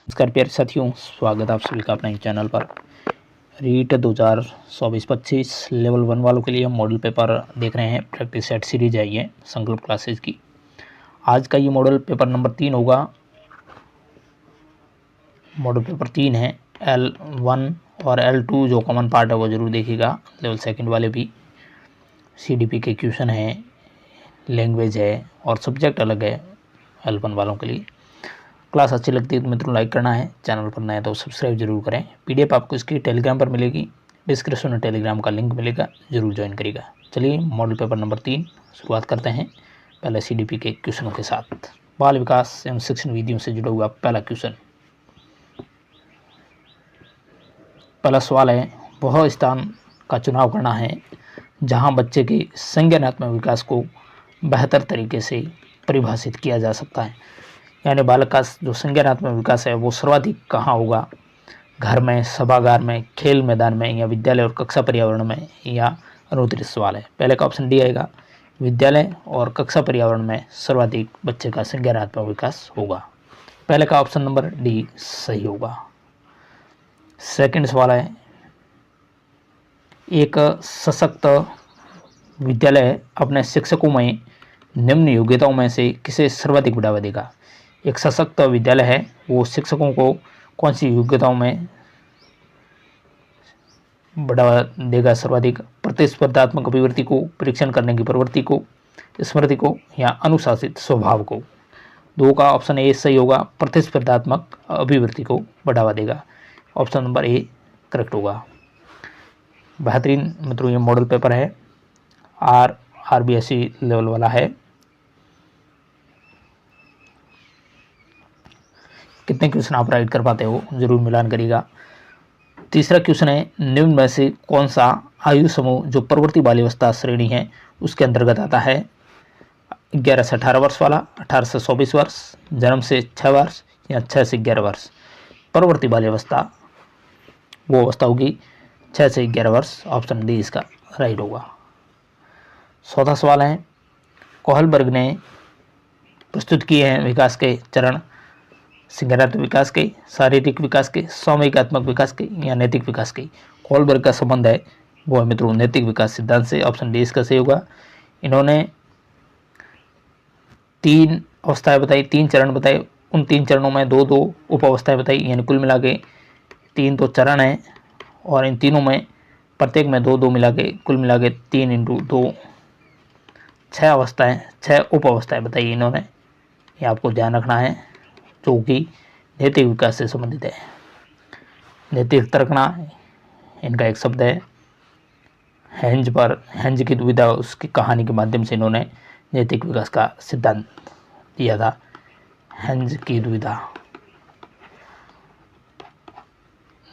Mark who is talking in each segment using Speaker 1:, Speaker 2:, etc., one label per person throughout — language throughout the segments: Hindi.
Speaker 1: नमस्कार प्यारे साथियों, स्वागत है आप सभी का अपने चैनल पर। रीट 2024-25 लेवल 1 वालों के लिए हम मॉडल पेपर देख रहे हैं। प्रैक्टिस सेट सीरीज है ये संकल्प क्लासेज की। आज का ये मॉडल पेपर नंबर 3 होगा। मॉडल पेपर 3 है। L1 और L2 जो कॉमन पार्ट है वो जरूर देखिएगा। लेवल सेकंड वाले भी CDP के क्वेश्चन हैं, लैंग्वेज है और सब्जेक्ट अलग है L1 वालों के लिए। क्लास अच्छी लगती है तो मित्रों लाइक करना है, चैनल पर नए तो सब्सक्राइब जरूर करें। PDF आपको इसकी टेलीग्राम पर मिलेगी, डिस्क्रिप्शन में टेलीग्राम का लिंक मिलेगा, जरूर ज्वाइन करिएगा। चलिए मॉडल पेपर नंबर 3 शुरुआत करते हैं पहले CDP के क्वेश्चनों के साथ। बाल विकास एवं शिक्षण विधियों से जुड़ा हुआ पहला क्वेश्चन। पहला सवाल है, वह स्थान का चुनाव करना है जहां बच्चे के संज्ञानात्मक विकास को बेहतर तरीके से परिभाषित किया जा सकता है। यानी बालक का जो संज्ञानात्मक विकास है वो सर्वाधिक कहाँ होगा? घर में, सभागार में, खेल मैदान में या विद्यालय और कक्षा पर्यावरण में, या अनुत्तरित सवाल है। पहले का ऑप्शन डी आएगा, विद्यालय और कक्षा पर्यावरण में सर्वाधिक बच्चे का संज्ञानात्मक विकास होगा। पहले का ऑप्शन नंबर डी सही होगा। सेकंड सवाल है, एक सशक्त विद्यालय अपने शिक्षकों में निम्न योग्यताओं में से किसे सर्वाधिक बढ़ावा देगा? एक सशक्त विद्यालय है वो शिक्षकों को कौन सी योग्यताओं में बढ़ावा देगा सर्वाधिक? प्रतिस्पर्धात्मक अभिवृत्ति को, परीक्षण करने की प्रवृत्ति को, स्मृति को, या अनुशासित स्वभाव को। दो का ऑप्शन ए सही होगा, प्रतिस्पर्धात्मक अभिवृत्ति को बढ़ावा देगा। ऑप्शन नंबर ए करेक्ट होगा। बेहतरीन मित्रों ये मॉडल पेपर है, RBSC लेवल वाला है। कितने क्वेश्चन आप राइट कर पाते हो जरूर मिलान करिएगा। तीसरा क्वेश्चन है, निम्न में से कौन सा आयु समूह जो प्रवृत्ति बाल्यावस्था श्रेणी है उसके अंतर्गत आता है? 11 से 18 वर्ष वाला, 18 से 24 वर्ष, जन्म से 6 वर्ष, या 6 से 11 वर्ष। प्रवृत्ति बाल्यावस्था वो अवस्था होगी 6 से 11 वर्ष। ऑप्शन डी इसका राइट होगा। चौथा सवाल है, कोहलबर्ग ने प्रस्तुत किए हैं विकास के चरण, संज्ञानात्मक विकास के, शारीरिक विकास के, सामूहिकात्मक विकास के, या नैतिक विकास के। कोहलबर्ग का संबंध है वो है मित्रों नैतिक विकास सिद्धांत से। ऑप्शन डी इसका सही होगा। इन्होंने 3 अवस्थाएं बताई, 3 चरण बताए, उन 3 चरणों में 2-2 उप अवस्थाएं बताई, यानी कुल मिला के 3 तो चरण हैं और इन तीनों में प्रत्येक में 2-2 मिला के कुल मिला के 3 × 2 6 अवस्थाएं, 6 उप अवस्थाएं बताई इन्होंने। ये आपको ध्यान रखना है, जो कि नैतिक विकास से संबंधित है। नैतिक तर्कना इनका एक शब्द है। हेंज की दुविधा उसकी कहानी के माध्यम से इन्होंने नैतिक विकास का सिद्धांत दिया था। हेंज की दुविधा।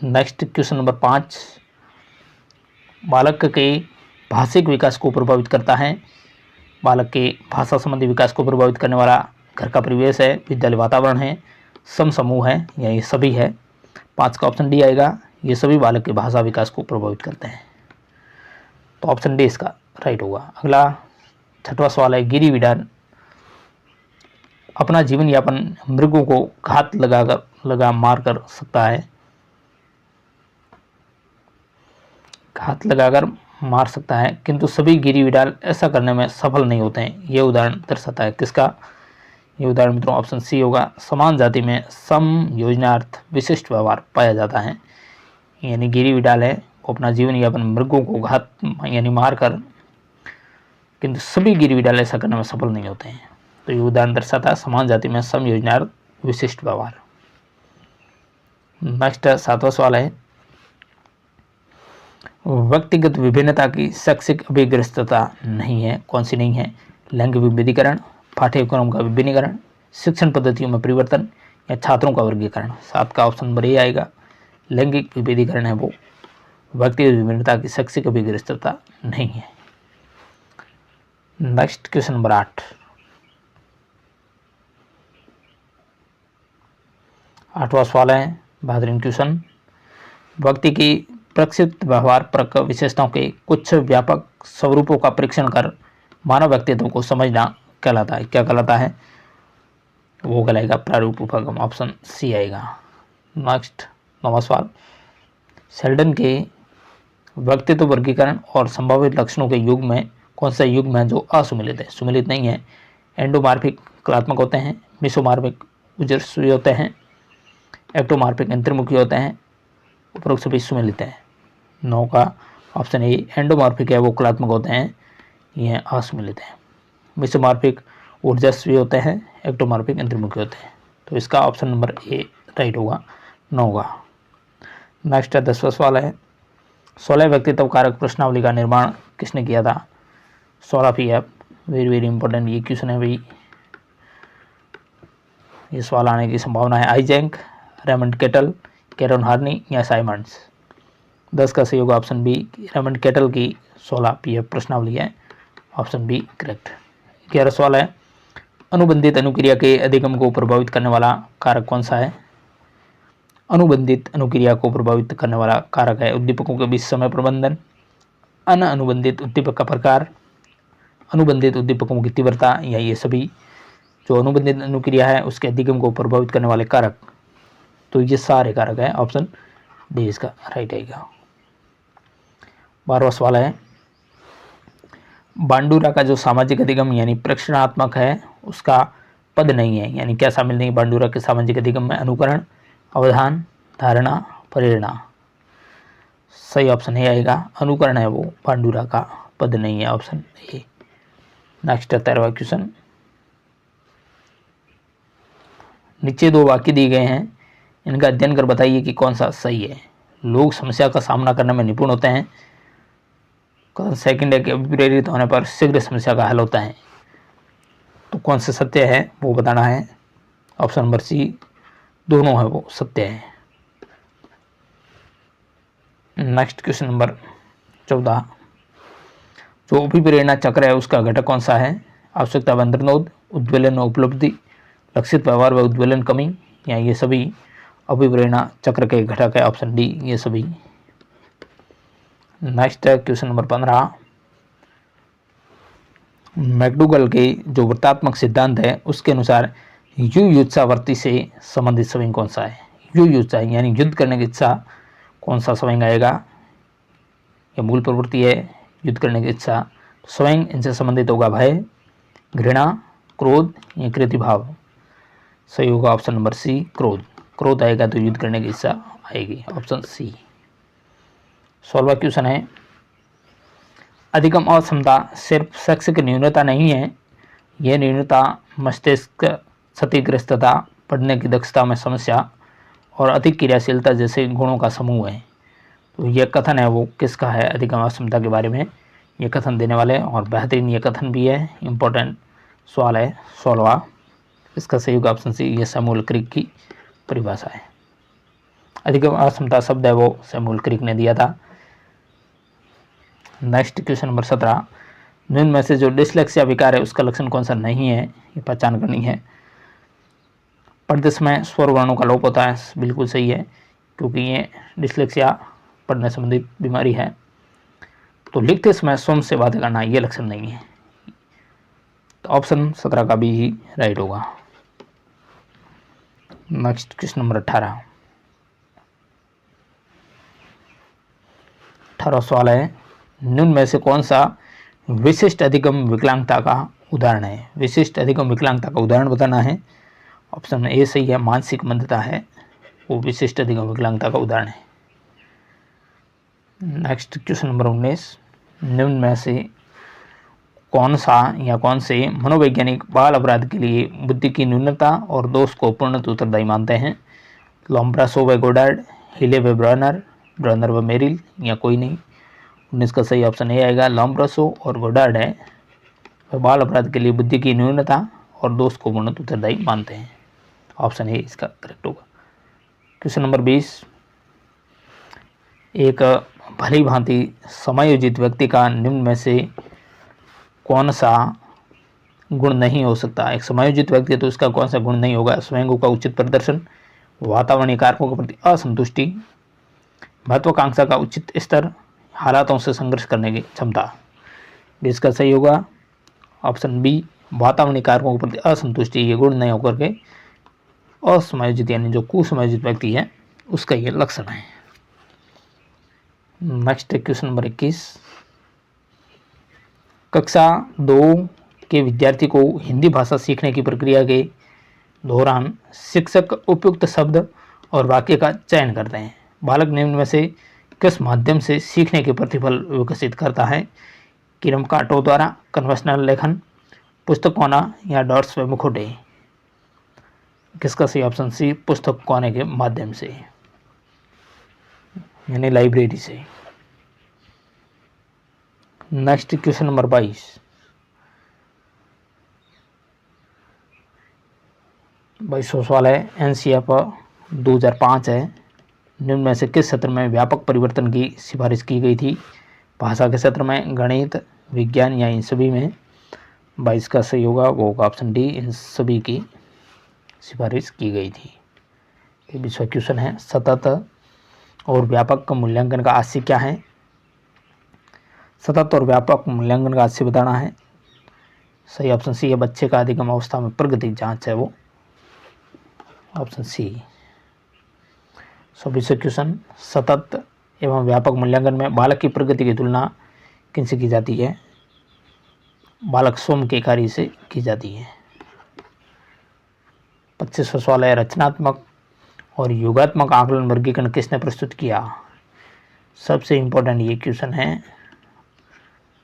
Speaker 1: नेक्स्ट क्वेश्चन नंबर 5, बालक के भाषिक विकास को प्रभावित करता है। बालक के भाषा संबंधी विकास को प्रभावित करने वाला घर का परिवेश है, विद्यालय वातावरण है, समूह है, या ये सभी है। 5 का ऑप्शन डी आएगा, ये सभी बालक के भाषा विकास को प्रभावित करते हैं। तो ऑप्शन डी इसका राइट होगा। अगला 6वां सवाल है, गिरिविडान अपना जीवन यापन मृगों को घात लगा मार कर सकता है। घात लगाकर मार सकता है, किंतु सभी गिरिविडाल ऐसा करने में सफल नहीं होते हैं। यह उदाहरण दर्शाता है किसका? ये उदाहरण मित्रों ऑप्शन सी होगा। समान जाति में समयोजनार्थ विशिष्ट व्यवहार पाया जाता है। यानी गिरिविडाल है वो अपना जीवन यापन मृगों को घात यानी मार कर, किंतु सभी गिरिविडाल ऐसा करने में सफल नहीं होते हैं। तो ये उदाहरण दर्शाता है समान जाति में समयोजनार्थ विशिष्ट व्यवहार। नेक्स्ट 7वां सवाल है, व्यक्तिगत विभिन्नता की शैक्षिक अभिग्रस्तता नहीं है। कौन सी नहीं है? लैंगिक विविधीकरण, पाठ्यक्रम का विभिन्नीकरण, शिक्षण पद्धतियों में परिवर्तन, या छात्रों का वर्गीकरण। 7 का ऑप्शन नंबर ए आएगा। लैंगिक विविधीकरण है वो, व्यक्तिगत विभिन्नता की शैक्षिक अभिग्रस्तता नहीं है। नेक्स्ट क्वेश्चन नंबर 8, 8वां सवाल है, बेहतरीन क्वेश्चन। व्यक्ति की प्रक्षिप्त व्यवहार परक विशेषताओं के कुछ व्यापक स्वरूपों का परीक्षण कर मानव व्यक्तित्व को समझना कहलाता है। क्या कहलाता है? वो कहलाएगा प्रारूप उपगम। ऑप्शन सी आएगा। नेक्स्ट 9वां सवाल, शेल्डन के व्यक्तित्व वर्गीकरण और संभावित लक्षणों के युग में कौन सा युग्म है जो असुमिलित है? सुमिलित नहीं है। एंडोमार्फिक कलात्मक होते हैं, मिसोमार्फिक उजरस्वी होते हैं, एक्टोमार्फिक अंतर्मुखी होते हैं, उपरोक्त सभी सुमिलित हैं। 9 का ऑप्शन ए एंडोमार्फिक है वो कलात्मक होते हैं, ये असुमिलित है। मिसोमार्फिक ऊर्जस्वी होते हैं, एक्टोमार्फिक अंतर्मुखी होते हैं। तो इसका ऑप्शन नंबर ए राइट होगा 9 का। नेक्स्ट 10वां सवाल है, 16 व्यक्तित्व कारक प्रश्नावली का निर्माण किसने किया था? 16 PF, वेरी वेरी इंपॉर्टेंट ये क्वेश्चन है भाई, ये सवाल आने की संभावना है। Eysenck, Raymond kettle, Karen Harni या साइमंड्स? 10 का सही होगा ऑप्शन बी, रेमंड केटल की 16 PF प्रश्नावली है, ऑप्शन बी करेक्ट। 11वां सवाल है, अनुबंधित अनुक्रिया के अधिगम को प्रभावित करने वाला कारक कौन सा है? अनुबंधित अनुक्रिया को प्रभावित करने वाला कारक है उद्दीपकों के बीच समय प्रबंधन, अनुबंधित उद्दीपक का प्रकार, अनुबंधित उद्दीपकों की तीव्रता, या ये सभी। जो अनुबंधित अनुक्रिया है उसके अधिगम को प्रभावित करने वाले कारक, तो ये सारे कारक है, ऑप्शन डी इसका राइट आएगा। 12वां सवाल है, बांडुरा का जो सामाजिक अधिगम यानी प्रेक्षणात्मक है उसका पद नहीं है, यानी क्या शामिल नहीं बांडुरा के सामाजिक अधिगम में? अनुकरण, अवधान, धारणा, प्रेरणा। सही ऑप्शन ए आएगा, अनुकरण है वो, पांडुरा का पद नहीं है, ऑप्शन ए। नेक्स्ट 13वां क्वेश्चन, नीचे 2 वाक्य दिए गए हैं, इनका अध्ययन कर बताइए कि कौन सा सही है। लोग समस्या का सामना करने में निपुण होते हैं। कथन सेकंड है कि अभिप्रेरित होने पर शीघ्र समस्या का हल होता है। तो कौन सा सत्य है वो बताना है, ऑप्शन नंबर सी, दोनों है वो सत्य है। नेक्स्ट क्वेश्चन नंबर 14, जो अभिप्रेरणा चक्र है उसका घटक कौन सा है? आवश्यकता व अंतर्नोद, उद्वेलन व उपलब्धि, लक्षित व्यवहार व उद्वेलन कमी, या ये सभी अभिप्रेरणा चक्र के घटक है, ऑप्शन डी ये सभी। नेक्स्ट क्वेश्चन नंबर 15, मैकडूगल के जो वृत्तात्मक सिद्धांत है उसके अनुसार युयुत्सावर्ती से संबंधित संवेग कौन सा है? युयुत्सा यानी युद्ध करने की इच्छा, कौन सा संवेग आएगा? यह मूल प्रवृत्ति है युद्ध करने की इच्छा, संवेग इनसे संबंधित होगा भय, घृणा, क्रोध या कृतिभाव। सही होगा ऑप्शन नंबर सी, क्रोध। क्रोध आएगा तो युद्ध करने की इच्छा आएगी, ऑप्शन सी। 16वां क्वेश्चन है, अधिगम अक्षमता सिर्फ शैक्षिक न्यूनता नहीं है, यह न्यूनता मस्तिष्क क्षतिग्रस्तता, पढ़ने की दक्षता में समस्या और अधिक क्रियाशीलता जैसे गुणों का समूह है। तो यह कथन है वो किसका है अधिगम अक्षमता के बारे में? ये कथन देने वाले और बेहतरीन ये कथन भी है, इम्पोर्टेंट सवाल है 16वां। इसका सही होगा ऑप्शन सी, ये सैमुअल क्रिक की परिभाषा है। अधिगम अक्षमता शब्द है वो सैमुअल क्रिक ने दिया था। नेक्स्ट क्वेश्चन नंबर 17, निम्न में से जो डिस्लेक्सिया विकार है उसका लक्षण कौन सा नहीं है, ये पहचान करनी है। पढ़ते समय स्वर वर्णों का लोप होता है, बिल्कुल सही है, क्योंकि ये डिस्लेक्सिया पढ़ने संबंधित बीमारी है। तो लिखते समय स्वयं से बातें करना ये लक्षण नहीं है, तो ऑप्शन 17 का भी ही राइट होगा। नेक्स्ट क्वेश्चन नंबर 18वां सवाल है, निम्न में से कौन सा विशिष्ट अधिगम विकलांगता का उदाहरण है? विशिष्ट अधिगम विकलांगता का उदाहरण बताना है, ऑप्शन ए सही है, मानसिक मंदता है वो विशिष्ट अधिगम विकलांगता का उदाहरण है। नेक्स्ट क्वेश्चन नंबर 19, निम्न में से कौन सा या कौन से मनोवैज्ञानिक बाल अपराध के लिए बुद्धि की न्यूनता और दोष को पूर्णतः उत्तरदायी मानते हैं? लोम्ब्रासो व गोडार्ड, हिले व ब्रनर, ब्रनर व मेरिल, या कोई नहीं। 19 का सही ऑप्शन ए आएगा, लोम्ब्रासो और गोडार्ड है वह बाल अपराध के लिए बुद्धि की न्यूनता और दोष को पूर्णतः उत्तरदायी मानते हैं, ऑप्शन ए इसका करेक्ट होगा। क्वेश्चन नंबर 20, एक भली भांति समायोजित व्यक्ति का निम्न में से कौन सा गुण नहीं हो सकता? एक समायोजित व्यक्ति है तो उसका कौन सा गुण नहीं होगा? स्वयं का उचित प्रदर्शन, वातावरणीय कारकों के प्रति असंतुष्टि, महत्वाकांक्षा का उचित स्तर, हालातों से संघर्ष करने की क्षमता। इसका सही होगा ऑप्शन बी, वातावरणीय कारकों के प्रति असंतुष्टि, ये गुण नहीं होकर के असमायोजित यानी जो कुसमायोजित व्यक्ति है उसका ये लक्षण है। नेक्स्ट क्वेश्चन नंबर 21, कक्षा 2 के विद्यार्थी को हिंदी भाषा सीखने की प्रक्रिया के दौरान शिक्षक उपयुक्त शब्द और वाक्य का चयन करते हैं। बालक निम्न में से किस माध्यम से सीखने के प्रतिफल विकसित करता है? किरम काटो द्वारा, कन्वेंशनल लेखन, पुस्तक कोना या डॉट्स व मुखौटे? किसका सही ऑप्शन सी, पुस्तक कोने के माध्यम से, यानी लाइब्रेरी से। नेक्स्ट क्वेश्चन नंबर 22, 22वां सवाल है, एनसीएफ 2005 है। निम्न में से किस क्षेत्र में व्यापक परिवर्तन की सिफारिश की गई थी? भाषा के क्षेत्र में, गणित, विज्ञान या इन सभी में? 22 का सही होगा वो होगा ऑप्शन डी, इन सभी की सिफारिश की गई थी। ये 20वां क्वेश्चन है, सतत और व्यापक मूल्यांकन का आशय क्या है? सतत और व्यापक मूल्यांकन का आशय बताना है। सही ऑप्शन सी है, बच्चे का अधिगम अवस्था में प्रगति जांच है वो, ऑप्शन सी। 24वां क्वेश्चन, सतत एवं व्यापक मूल्यांकन में बालक की प्रगति की तुलना किनसे की जाती है? बालक स्वयं के कार्य से की जाती है। 25वां सवाल है, रचनात्मक और योगात्मक आकलन वर्गीकरण किसने प्रस्तुत किया? सबसे इंपॉर्टेंट ये क्वेश्चन है।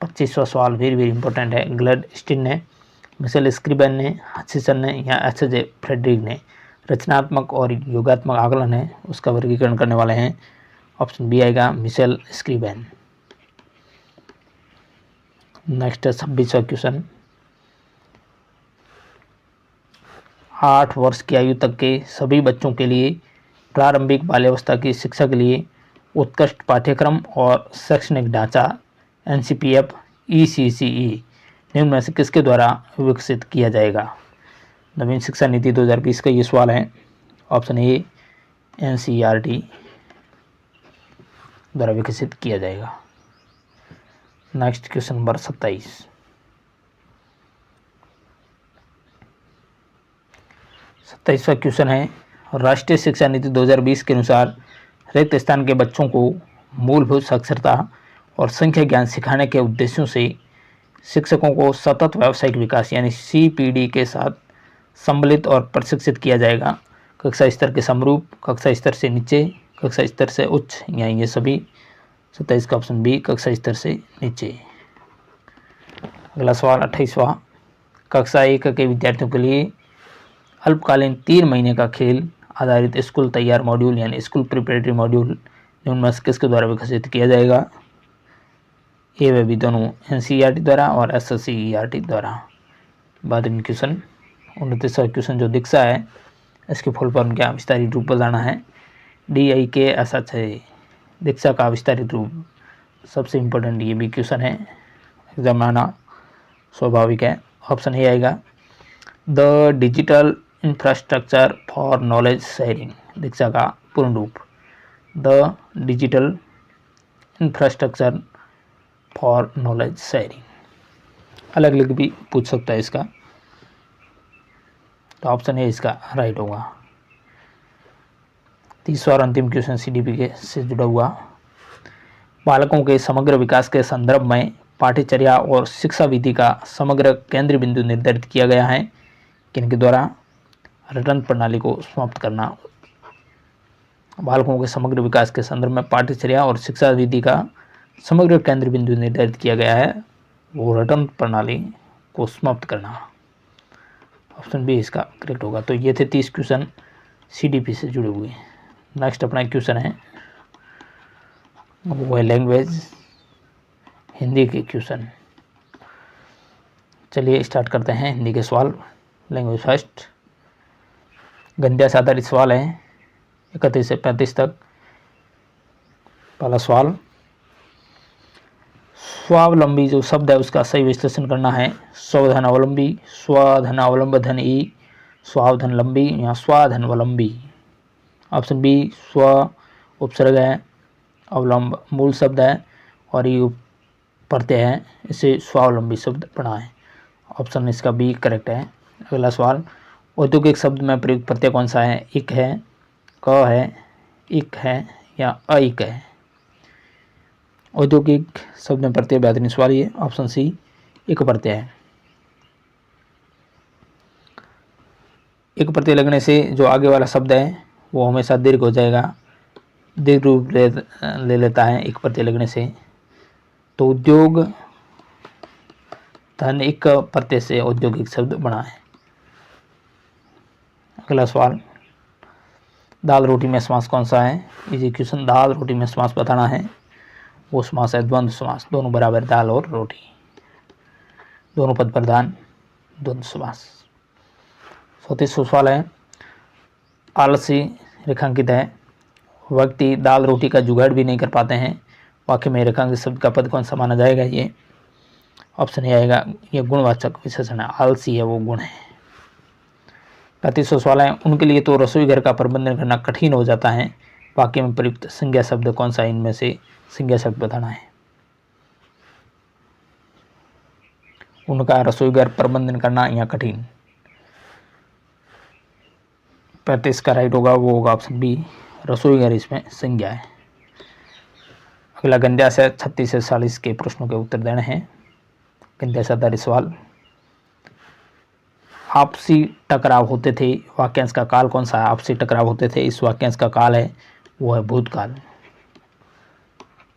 Speaker 1: 25वां सवाल वेरी इंपॉर्टेंट है। ग्लैडस्टीन ने, मिशेल स्क्रीबन ने, हचिसन ने या एच.जे. फ्रेडरिक ने रचनात्मक और योगात्मक आकलन है उसका वर्गीकरण करने वाले हैं। ऑप्शन बी आएगा, मिशेल स्क्रीबन। नेक्स्ट 26वां क्वेश्चन, 8 वर्ष की आयु तक के सभी बच्चों के लिए प्रारंभिक बाल्यावस्था की शिक्षा के लिए उत्कृष्ट पाठ्यक्रम और शैक्षणिक ढांचा एनसीपीएफ ईसीसीई निम्न में से किसके द्वारा विकसित किया जाएगा? नवीन शिक्षा नीति 2020 का ये सवाल है। ऑप्शन ए, एनसीईआरटी द्वारा विकसित किया जाएगा। नेक्स्ट क्वेश्चन नंबर 27, 27वां क्वेश्चन है, राष्ट्रीय शिक्षा नीति 2020 के अनुसार रिक्त स्थान के बच्चों को मूलभूत साक्षरता और संख्या ज्ञान सिखाने के उद्देश्यों से शिक्षकों को सतत व्यावसायिक विकास यानी सीपीडी के साथ सम्मिलित और प्रशिक्षित किया जाएगा। कक्षा स्तर के समरूप, कक्षा स्तर से नीचे, कक्षा स्तर से उच्च या ये सभी? 27 का ऑप्शन बी, कक्षा स्तर से नीचे। अगला सवाल 28वां, कक्षा 1 के विद्यार्थियों के लिए अल्पकालीन 3 महीने का खेल आधारित स्कूल तैयार मॉड्यूल यानी स्कूल प्रिपरेटरी मॉड्यूल निम्न में से किसके द्वारा विकसित किया जाएगा? ए व बी दोनों, एनसीईआरटी द्वारा और एसएससीईआरटी द्वारा। बाद में क्वेश्चन 29वां क्वेश्चन जो दीक्षा है इसके फुल फॉर्म क्या विस्तारित रूप बताना है। DIKSH दीक्षा का विस्तारित रूप। सबसे इम्पोर्टेंट ये भी क्वेश्चन है, एग्जाम में आना स्वाभाविक है। ऑप्शन ए आएगा, the digital infrastructure for knowledge sharing Diksha का पूर्ण रूप। The digital infrastructure for knowledge sharing. अलग अलग भी पूछ सकता है इसका, तो ऑप्शन ए इसका राइट होगा। 30वां और अंतिम क्वेश्चन सीडीपी के से जुड़ा हुआ, बालकों के समग्र विकास के संदर्भ में पाठ्यचर्या और शिक्षा विधि का समग्र केंद्र बिंदु निर्धारित किया गया है किनके द्वारा? रटन प्रणाली को समाप्त करना। बालकों के समग्र विकास के संदर्भ में पाठ्यचर्या और शिक्षा विधि का समग्र केंद्र बिंदु निर्धारित किया गया है वो रटन प्रणाली को समाप्त करना। ऑप्शन बी इसका करेक्ट होगा। तो ये थे 30 क्वेश्चन सीडीपी से जुड़े हुए। नेक्स्ट अपना क्वेश्चन है वो है लैंग्वेज, हिंदी के क्वेश्चन। चलिए स्टार्ट करते हैं हिंदी के सवाल। लैंग्वेज फर्स्ट, गद्य से आधारित सवाल है 31 से 35 तक। पहला सवाल, स्वावलंबी जो शब्द है उसका सही विश्लेषण करना है। स्वधन अवलंबी, स्वधन अवलंब धन ई, स्वावधन लंबी या स्वाधनवलंबी। ऑप्शन बी, स्व उपसर्ग है, अवलंब मूल शब्द है और ये प्रत्यय है, इसे स्वावलंबी शब्द पढ़ा है। ऑप्शन इसका बी करेक्ट है। अगला सवाल, औद्योगिक शब्द में प्रयुक्त प्रत्यय कौन सा है? इक है, क है इक है या अइक है। औद्योगिक शब्द में प्रत्यय बेहतरीन सवाल ये ऑप्शन सी इक प्रत्यय है। इक प्रत्यय लगने से जो आगे वाला शब्द है वो हमेशा दीर्घ हो जाएगा, दीर्घ रूप ले लेता है इक प्रत्यय लगने से। तो उद्योग धन इक प्रत्यय से औद्योगिक शब्द बना है। अगला सवाल, दाल रोटी में समास कौन सा है? Easy question. दाल रोटी में समास बताना है। वो समास है द्वंद्व समास, दोनों बराबर दाल और रोटी, दोनों पद प्रधान द्वंद्व समास। 34वां सवाल है, आलसी रेखांकित है। व्यक्ति दाल रोटी का जुगाड़ भी नहीं कर पाते हैं। वाक्य में रेखांकित शब्द का पद कौन सा माना जाएगा? ये ऑप्शन ए आएगा, ये गुणवाचक विशेषण है, आलसी है वो गुण है। 35वां सवाल है, उनके लिए तो रसोई घर का प्रबंधन करना कठिन हो जाता है। वाक्य में प्रयुक्त संज्ञा शब्द कौन सा? इनमें से संज्ञा शब्द बताना है। उनका रसोई घर प्रबंधन करना या कठिन। 35 का राइट होगा वो होगा ऑप्शन बी, रसोई घर इसमें संज्ञा है। अगला गंध्या से 36 से 40 के प्रश्नों के उत्तर देने हैं। गंध्या से आधारित सवाल, आपसी टकराव होते थे, वाक्यांश का काल कौन सा है? आपसी टकराव होते थे, इस वाक्यांश का काल है वो है भूतकाल।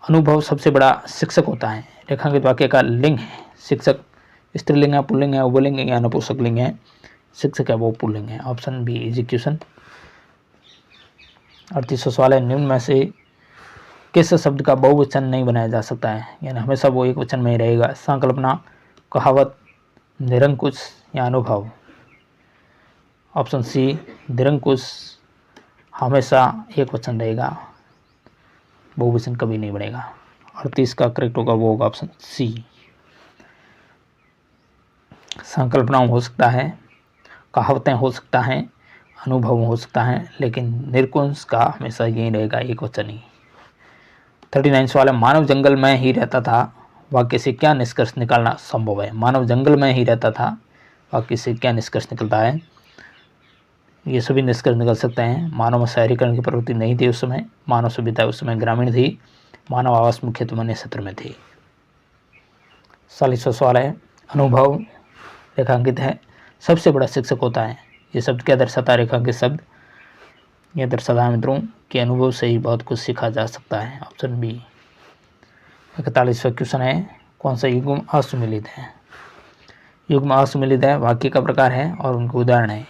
Speaker 1: अनुभव सबसे बड़ा शिक्षक होता है। रेखांकित वाक्य का लिंग है शिक्षक, स्त्रीलिंग है, पुल्लिंग है, उभयलिंग है या नपुंसक लिंग है? शिक्षक है वो पुल्लिंग है, ऑप्शन बी इजी क्वेश्चन। 38वां सवाल है, निम्न में से किस शब्द का बहुवचन नहीं बनाया जा सकता है? यानी हमेशा वो एक वचन में ही रहेगा। संकल्पना, कहावत, निरंकुश या अनुभव? ऑप्शन सी निरंकुश हमेशा एक वचन रहेगा, बहुवचन कभी नहीं बनेगा। 38 का करेक्ट होगा वो होगा ऑप्शन सी। संकल्पनाओं हो सकता है, कहावतें हो सकता है, अनुभव हो सकता है, लेकिन निरंकुश का हमेशा यही रहेगा, एक वचन ही। 39 सवाल है, मानव जंगल में ही रहता था, वाक्य से क्या निष्कर्ष निकालना संभव है? मानव जंगल में ही रहता था, वाक्य से क्या निष्कर्ष निकलता है? ये सभी निष्कर्ष निकल सकते हैं। मानव में शहरीकरण की प्रवृत्ति नहीं थी उस समय, मानव सभ्यता उस समय ग्रामीण थी, मानव आवास मुख्यतः वन्य क्षेत्र में थी। 40वां सवाल है, अनुभव रेखांकित है, सबसे बड़ा शिक्षक होता है, ये शब्द क्या दर्शाता है? रेखांकित शब्द यह दर्शाता है मित्रों कि अनुभव से ही बहुत कुछ सीखा जा सकता है, ऑप्शन बी। 41वां क्वेश्चन है, कौन सा युग्म असुमिलित है? युग्म असुमिलित है, वाक्य का प्रकार है और उनके उदाहरण है।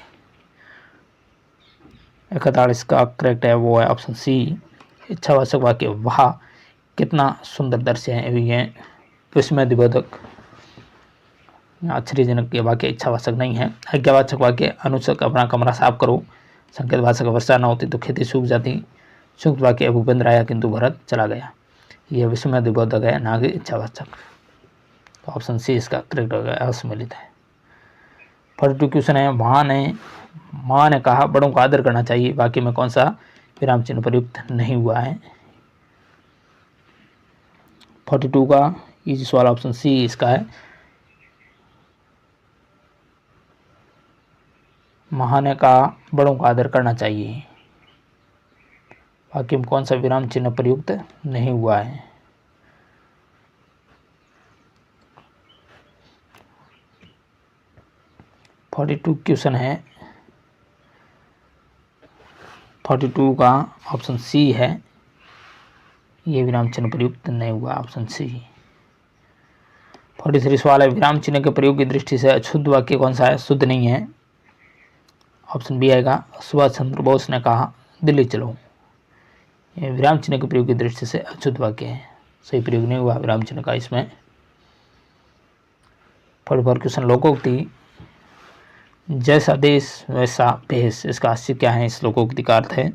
Speaker 1: 41 का करेक्ट है वो है ऑप्शन सी, इच्छावाचक वाक्य। वाह कितना सुंदर दृश्य है, अभी है विस्मयदिबोधक आश्चर्यजनक ये वाक्य इच्छावाचक नहीं है। आज्ञावाचक वाक्य, अनुचक अपना कमरा साफ करो। संकेत वाचक, वर्षा न होती तो खेती सूख जाती। संयुक्त वाक्य, भूपेंद्र आया किंतु भरत चला गया। यह विस्मयदिबोधक है, ना कि इच्छावाचक। तो ऑप्शन सी इसका करेक्ट होगा, असुमिलित है। 42 क्वेश्चन है, माँ ने कहा बड़ों का आदर करना चाहिए, वाक्य में कौन सा विराम चिन्ह प्रयुक्त नहीं हुआ है? 42 का इजी सवाल ऑप्शन सी इसका है, माँ ने कहा बड़ों का आदर करना चाहिए, वाक्य में कौन सा विराम चिन्ह प्रयुक्त नहीं हुआ है? क्वेश्चन है 42 का ऑप्शन सी है, ये विराम चिन्ह प्रयुक्त नहीं हुआ, ऑप्शन सी। 43 सवाल है, विराम चिन्ह के प्रयोग की दृष्टि से अशुद्ध वाक्य कौन सा है? शुद्ध नहीं है, ऑप्शन बी आएगा, सुभाष चंद्र बोस ने कहा दिल्ली चलो। ये विराम चिन्ह के प्रयोग की दृष्टि से अशुद्ध वाक्य है, सही प्रयोग नहीं हुआ विराम चिन्ह का इसमें। 44 क्वेश्चन, लोकोक्ति जैसा देश वैसा भेष, इसका आशय क्या है? इस लोकोक्ति का अर्थ है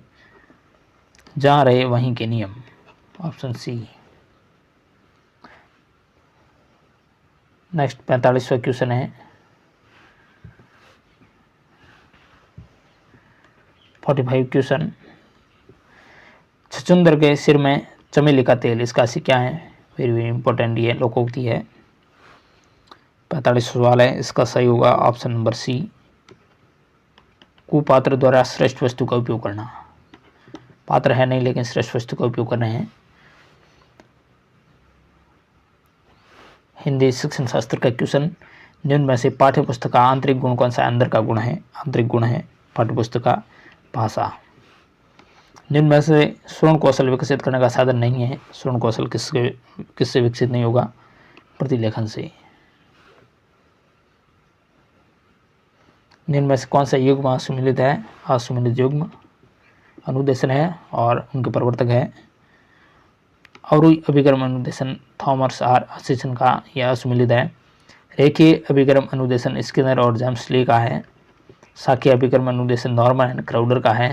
Speaker 1: जहाँ रहे वहीं के नियम, ऑप्शन सी। नेक्स्ट 45वां क्वेश्चन है, 45 क्वेश्चन, छछूंदर के सिर में चमेली का तेल, इसका आशय क्या है? वेरी वेरी इंपॉर्टेंट ये लोकोक्ति है। 45 सवाल है, इसका सही होगा ऑप्शन नंबर सी, कुपात्र द्वारा श्रेष्ठ वस्तु का उपयोग करना। पात्र है नहीं लेकिन श्रेष्ठ वस्तु का उपयोग कर रहे हैं। हिंदी शिक्षण शास्त्र का क्वेश्चन, निम्न में से पाठ्य पुस्तक का आंतरिक गुण कौन सा है? अंदर का गुण है, आंतरिक गुण है पाठ्य पुस्तक का भाषा। निम्न में से स्वर्ण कौशल विकसित करने का साधन नहीं है। स्वर्ण कौशल किससे विकसित नहीं होगा? प्रतिलेखन से। निम्न में से कौन सा युग्म असुमिलित है? असुमिलित युग्म अनुदेशन है और उनके प्रवर्तक है अवरोही अभिक्रम अनुदेशन थॉमस आर हचिसन का, यह असुमिलित है। रेखीय अभिक्रम अनुदेशन स्किनर और जेम्स ली का है। शाखीय अभिक्रम अनुदेशन नॉर्मन एंड क्राउडर का है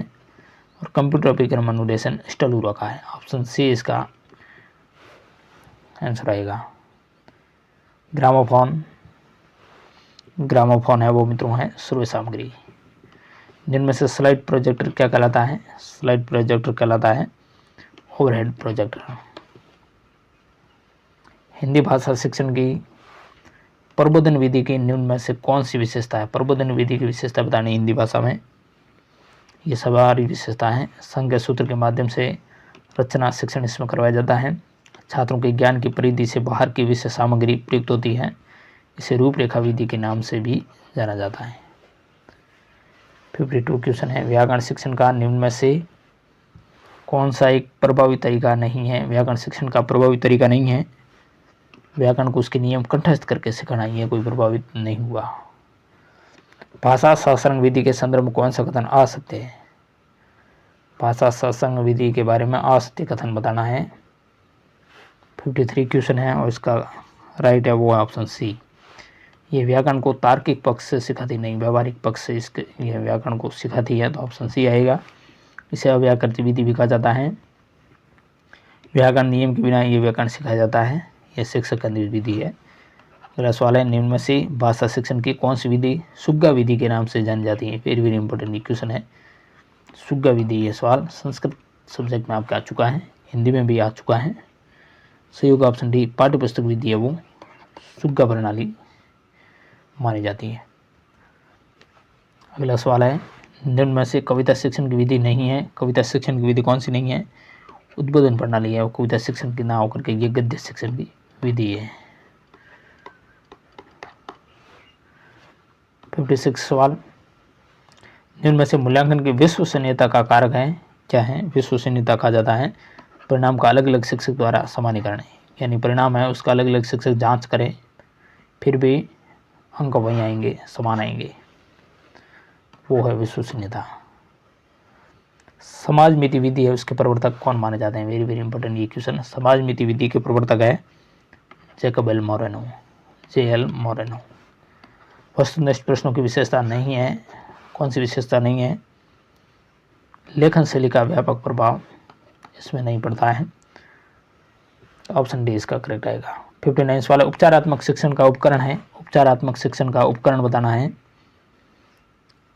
Speaker 1: और कंप्यूटर अभिक्रम अनुदेशन स्टलूरा का है। ऑप्शन सी इसका आंसर आएगा। ग्रामोफोन, ग्रामोफोन है वो मित्रों है श्रव्य सामग्री। जिनमें से स्लाइड प्रोजेक्टर क्या कहलाता है? स्लाइड प्रोजेक्टर कहलाता है ओवरहेड प्रोजेक्टर। हिंदी भाषा शिक्षण की प्रबोधन विधि की निम्न में से कौन सी विशेषता है? प्रबोधन विधि की विशेषता बतानी हिंदी भाषा में, ये सारी विशेषता है। संज्ञा सूत्र के माध्यम से रचना शिक्षण इसमें करवाया जाता है। छात्रों के ज्ञान की परिधि से बाहर की विषय सामग्री प्रयुक्त होती है। इसे रूपरेखा विधि के नाम से भी जाना जाता है। 52 क्वेश्चन है, व्याकरण शिक्षण का निम्न में से कौन सा एक प्रभावी तरीका नहीं है? व्याकरण शिक्षण का प्रभावी तरीका नहीं है। व्याकरण को उसके नियम कंठस्थ करके सिखाना, यह कोई प्रभावित नहीं हुआ। भाषा शास्त्र विधि के संदर्भ में कौन सा कथन असत्य है? भाषा शास्त्र विधि के बारे में असत्य कथन बताना है। 53 क्वेश्चन है और इसका राइट है वो है ऑप्शन सी। ये व्याकरण को तार्किक पक्ष से सिखाती नहीं, व्यवहारिक पक्ष से इसके यह व्याकरण को सिखाती है, तो ऑप्शन सी आएगा। इसे अव्याकृत विधि भी कहा जाता है। व्याकरण नियम के बिना ये व्याकरण सिखाया जाता है, यह शिक्षक का विधि है। अगला सवाल है, निम्न में से भाषा शिक्षण की कौन सी विधि सुग्गा विधि के नाम से जानी जाती है? वेरी इंपॉर्टेंट क्वेश्चन है सुग्गा विधि। ये सवाल संस्कृत सब्जेक्ट में आपका आ चुका है, हिंदी में भी आ चुका है। सही होगा ऑप्शन डी, पाठ्य पुस्तक विधि है वो सुग्गा प्रणाली मानी जाती है। अगला सवाल है, निम्न में से कविता शिक्षण की विधि नहीं है। कविता शिक्षण की विधि कौन सी नहीं है? उद्बोधन प्रणाली है वो कविता शिक्षण की ना होकर के ये गद्य शिक्षण की विधि है। 56 सवाल, निम्न में से मूल्यांकन की विश्वसनीयता का कारक है क्या है? विश्वसनीयता कहा जाता है परिणाम का अलग अलग शिक्षक द्वारा समानीकरण है, यानी परिणाम है उसका अलग अलग शिक्षक जांच करें फिर भी अंक वहीं आएंगे, समान आएंगे, वो है विश्वसनीयता। समाज मिति विधि है उसके प्रवर्तक कौन माने जाते हैं? वेरी इंपॉर्टेंट ये क्वेश्चन। समाज मिति विधि के प्रवर्तक है Jacob L Moreno, JL Moreno. वस्तुनिष्ठ प्रश्नों की विशेषता नहीं है। कौन सी विशेषता नहीं है? लेखन शैली का व्यापक प्रभाव इसमें नहीं पड़ता है। ऑप्शन डी इसका करेक्ट आएगा। 59 सवाल, उपचारात्मक शिक्षण का उपकरण है। उपचारात्मक शिक्षण का उपकरण बताना है।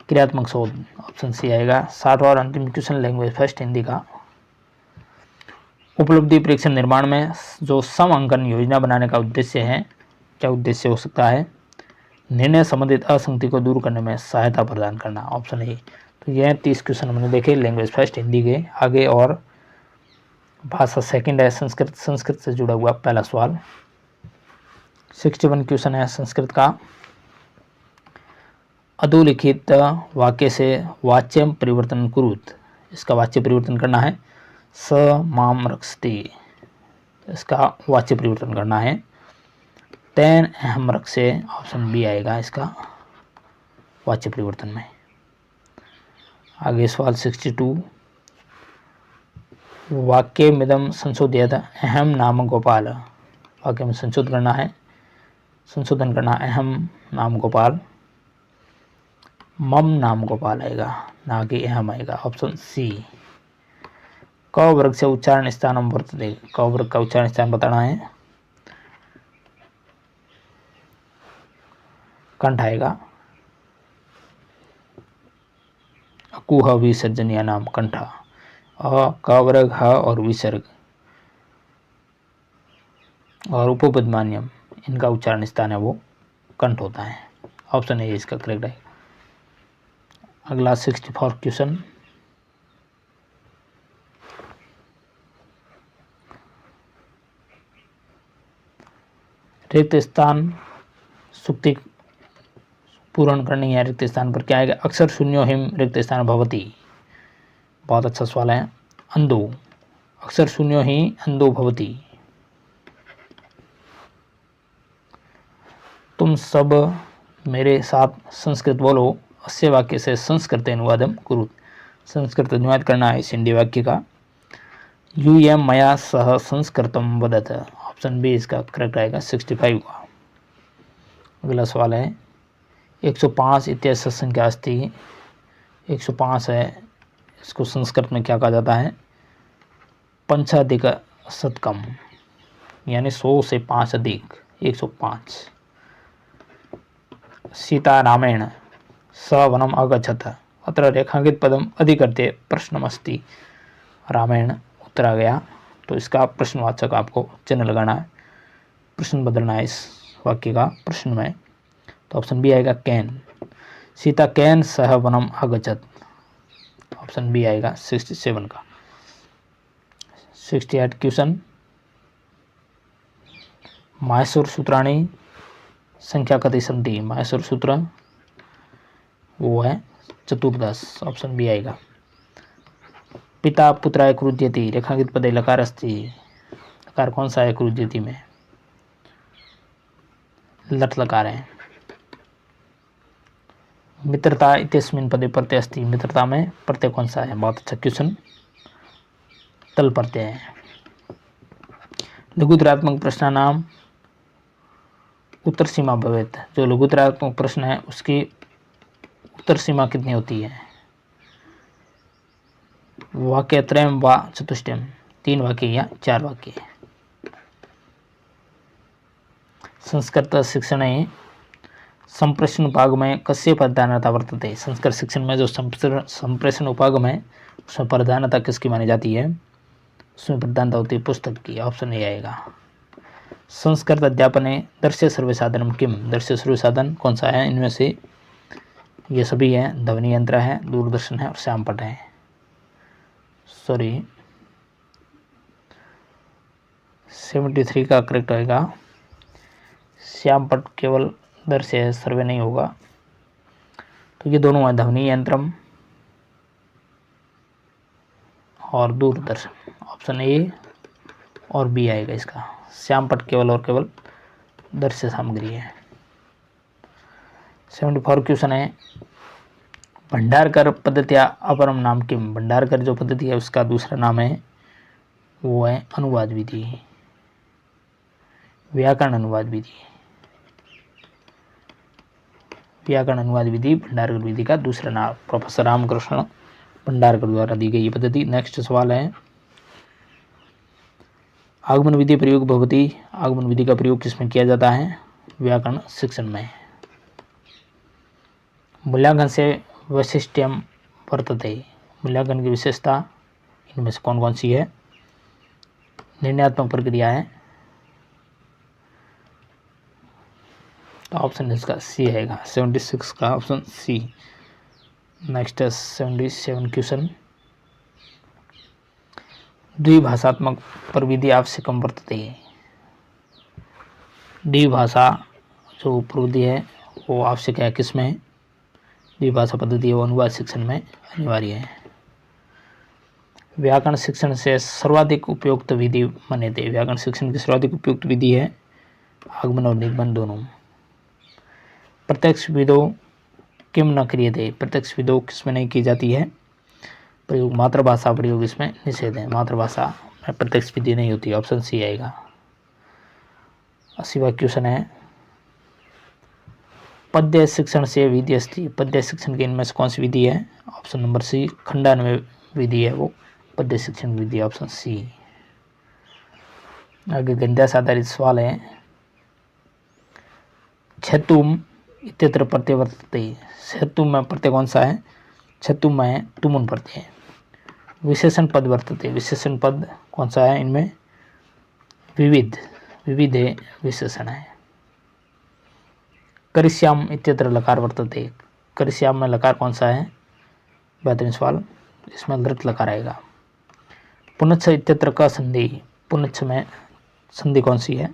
Speaker 1: क्रियात्मक शोध, ऑप्शन सी आएगा। 60 और अंतिम क्वेश्चन, लैंग्वेज फर्स्ट हिंदी का। उपलब्धि परीक्षण निर्माण में जो सम अंकन योजना बनाने का उद्देश्य है, क्या उद्देश्य हो सकता है? निर्णय संबंधित असंगति को दूर करने में सहायता प्रदान करना, ऑप्शन ए। तो यह 30 क्वेश्चन हमने देखे लैंग्वेज फर्स्ट हिंदी के। आगे और भाषा सेकंड है संस्कृत, संस्कृत से जुड़ा हुआ पहला सवाल। 61 क्वेश्चन है संस्कृत का। अधोलिखित वाक्य से वाच्यम परिवर्तन कुरुत, इसका वाच्य परिवर्तन करना है। स माम रक्षति, इसका वाच्य परिवर्तन करना है। तेन अहम रख से, ऑप्शन बी आएगा इसका वाच्य परिवर्तन में। आगे सवाल 62, वाक्य मिदम संशोधित अहम नाम गोपाल, वाक्य में संशोधन करना है, संशोधन करना अहम नाम गोपाल, मम नाम गोपाल आएगा ना कि अहम आएगा, ऑप्शन सी। क वर्ग से उच्चारण स्थान वर्तते, क वर्ग का उच्चारण स्थान बताना है। कंठ आएगा, अकुह विसर्जन या नाम कंठा। अ क वर्ग ह और विसर्ग और उपपद मान्यम, इनका उच्चारण स्थान है वो कंठ होता है। ऑप्शन ए इसका करेक्ट है। अगला 64 क्वेश्चन, रिक्त स्थान सुक्ति पूर्ण करनी है, रिक्त स्थान पर क्या आएगा? अक्षर शून्यो हिम रिक्त स्थान भवती। बहुत अच्छा सवाल है। अंधो, अक्षर शून्यो ही अंधो भवती। तुम सब मेरे साथ संस्कृत बोलो, अस्य वाक्य से संस्कृत अनुवादम कुरु। संस्कृत अनुवाद करना है इस हिंदी वाक्य का। यूयम मया सह संस्कृतम वदत। ऑप्शन बी इसका करेक्ट आएगा 65 का। अगला सवाल है 105 इत्यस्य संख्या अस्ति। 105 है, इसको संस्कृत में क्या कहा जाता है? पंचाधिक शतकम, यानी 100 से 5 अधिक 105। सीता रामेण स वनम अगच्छत। अत्र रेखांकित पदम अधिकर्ते प्रश्नमस्ति। रामेण उत्तरा गया, तो इसका प्रश्नवाचक आपको चिन्ह लगाना है, प्रश्न बदलना है इस वाक्य का प्रश्न में। तो ऑप्शन बी आएगा कैन। सीता कैन सह वनम अगच्छत। ऑप्शन बी आएगा 67 का। 68 क्वेश्चन, माहेश्वर सूत्राणी संख्या कति सन्ति। माहेश्वर सूत्र वो है 14। ऑप्शन बी आएगा। पिता पुत्राय क्रुध्यति, रेखांकित पदे लकार अस्ति। लकार कौन सा है क्रुध्यति में? लट लकार है। मित्रता इत्यस्मिन् पदे प्रत्यय अस्ति। मित्रता में प्रत्यय कौन सा है? बहुत अच्छा क्वेश्चन, तल प्रत्यय है। लघुत्तरात्मक प्रश्नानाम उत्तर सीमा भवेत्। जो लघुत्तरात्मक प्रश्न है उसकी उत्तर सीमा कितनी होती है? वाक्य त्रयम व चतुष्टयम, 3 वाक्य या 4 वाक्य। संस्कृत शिक्षणे संप्रेषण उपागम में कस्य प्रधानता वर्तते। संस्कृत शिक्षण में जो संप्रेषण उपागम है उसमें प्रधानता किसकी मानी जाती है? उसमें प्रधानता होती है पुस्तक की। ऑप्शन ए आएगा। संस्कृत अध्यापने दृश्य सर्वे साधनम किम। दृश्य सर्वे साधन कौन सा है? इनमें से ये सभी है, ध्वनि यंत्र है, दूरदर्शन है और श्यामपट है। सॉरी 73 का करेक्ट होगा। श्यामपट केवल दृश्य है, सर्वे नहीं होगा। तो ये दोनों है, ध्वनि यंत्रम और दूरदर्शन। ऑप्शन ए और बी आएगा इसका। श्यामपट केवल और केवल दृश्य सामग्री है। 74 क्वेश्चन है, भंडारकर पद्धतिया अपरम नाम किम। भंडारकर जो पद्धति है उसका दूसरा नाम है वो है अनुवाद विधि, व्याकरण अनुवाद विधि। व्याकरण अनुवाद विधि भंडारकर विधि का दूसरा नाम। प्रोफेसर रामकृष्ण भंडारकर द्वारा दी गई पद्धति। नेक्स्ट सवाल है, आगमन विधि प्रयोग भवति। आगमन विधि का प्रयोग किसमें किया जाता है? व्याकरण शिक्षण में। मूल्यांकन से वैशिष्ट्यम वर्तते। मूल्यांकन की विशेषता इनमें से कौन कौन सी है? निर्णयात्मक प्रक्रिया है, तो ऑप्शन इसका सी आएगा 76 का। Option C. नेक्स्ट है 77 क्वेश्चन, द्विभाषात्मक प्रविधि आवश्यकम वर्तते। द्विभाषा जो प्रविधि है वो आवश्यक है किसमें? द्विभाषा पद्धति वो अनुवाद शिक्षण में अनिवार्य है। व्याकरण शिक्षण से सर्वाधिक उपयुक्त विधि मन्यते। व्याकरण शिक्षण की सर्वाधिक उपयुक्त विधि है आगमन और निगमन दोनों। प्रत्यक्ष विदो किम न क्रियते। प्रत्यक्ष विदो किसमें नहीं की जाती है प्रयोग? मातृभाषा प्रयोग इसमें निषेध है। मातृभाषा में प्रत्यक्ष विधि नहीं होती। ऑप्शन सी आएगा। 80वां क्वेश्चन है, पद्य शिक्षण से विधि अस्ति। पद्य शिक्षण के इनमें से कौन सी विधि है? ऑप्शन नंबर सी, खंडान्वय विधि है वो पद्य शिक्षण विधि। Option C. आगे गद्यांश आधारित सवाल है, छतुम इत्यत्र प्रत्यय वर्तते। छतुम में प्रत्यय कौन सा है? छतुम में तुमुन प्रत्यय। विशेषण पद वर्तते। विशेषण पद कौन सा है इनमें? विविध। विविध विशेषण है। करिष्याम इत्यत्र लकार वर्तते। करिष्याम में लकार कौन सा है? बेहतरीन सवाल, इसमें लृत लकार आएगा। पुनच्छ इत्यत्र का संधि। पुनच्छ में संधि कौन सी है?